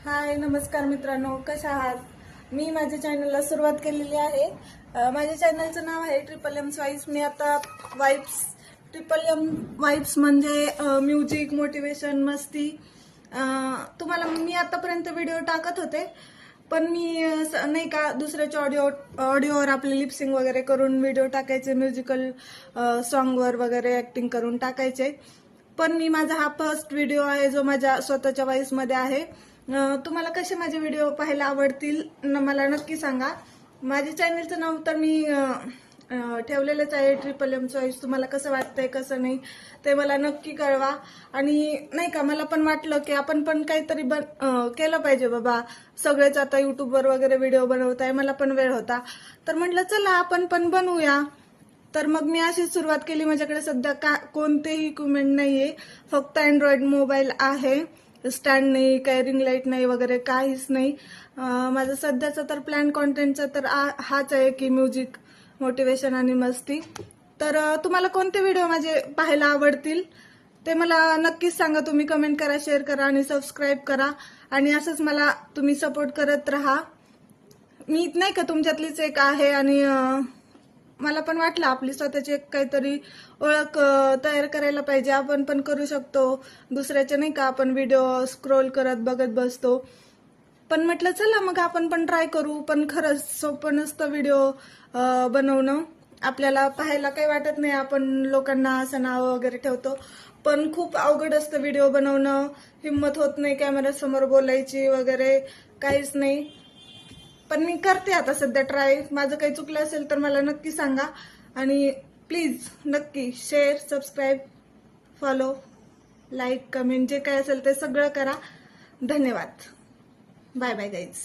हाय नमस्कार मित्रांनो, कशा आहात? मी माझ्या चॅनलला सुरुवात केलेली आहे. माझ्या चॅनलचं नाव आहे ट्रिपल वाईब्स. मी आता वाईब्स ट्रिपल वाईब्स म्हणजे म्युझिक, मोटिवेशन, मस्ती. तुम्हाला मी आतापर्यंत व्हिडिओ टाकत होते, पण मी नाही का दुसऱ्याच्या ऑडिओवर आपले लिपसिंग वगैरे करून व्हिडिओ टाकायचे, म्युझिकल सॉन्गवर वगैरे ऍक्टिंग करून टाकायचे. पण मी माझा हा फर्स्ट व्हिडिओ आहे जो माझ्या स्वतःच्या व्हॉइसमध्ये आहे. तुम्हाला कसे माझे व्हिडिओ पाहायला आवडतील मला नक्की सांगा. माझ्या चॅनलचं नाव तर मी ठेवलेलंच आहे ट्रिपल वाईब्स. तुम्हाला कसं वाटतंय कसं नाही ते मला नक्की कळवा. आणि नाही का मला पण वाटलं की आपण पण काहीतरी केलं पाहिजे बाबा. सगळेच आता युट्यूबवर वगैरे व्हिडिओ बनवताय, मला पण वेळ होता तर म्हटलं चला आपण पण बनवूया. तर मग मी अशी सुरुवात केली. माझ्याकडे सध्या कोणतेही इक्विपमेंट नाहीये, फक्त अँड्रॉइड मोबाईल आहे. स्टँड नाही, काही रिंग लाईट नाही वगैरे काहीच नाही. माझा सध्याचा तर प्लॅन कॉन्टेंटचा तर हाच आहे की म्युझिक, मोटिवेशन आणि मस्ती. तर तुम्हाला कोणते व्हिडिओ माझे पाहायला आवडतील ते मला नक्कीच सांगा. तुम्ही कमेंट करा, शेअर करा आणि सबस्क्राईब करा. आणि असंच मला तुम्ही सपोर्ट करत राहा. मी नाही का तुमच्यातलीच एक आहे आणि मला पण वाटलं आपली स्वतःची एक काहीतरी ओळख तयार करायला पाहिजे. आपण पण करू शकतो. दुसऱ्याचे नाही का आपण व्हिडिओ स्क्रोल करत बघत बसतो, पण म्हटलं चला मग आपण पण ट्राय करू. पण खरंच सोपं नसतं व्हिडिओ बनवणं. आपल्याला पाहायला काही वाटत नाही, आपण लोकांना असं नाव वगैरे ठेवतो, पण खूप अवघड असतं व्हिडिओ बनवणं. हिंमत होत नाही कॅमेऱ्यासमोर बोलायची वगैरे, काहीच नाही. पण मी करते आता सध्या ट्राय. माझं काही चुकलं असेल तर मला नक्की सांगा. आणि प्लीज नक्की share, subscribe, follow, like, comment जे काय असेल ते सगळं करा. धन्यवाद. Bye bye guys.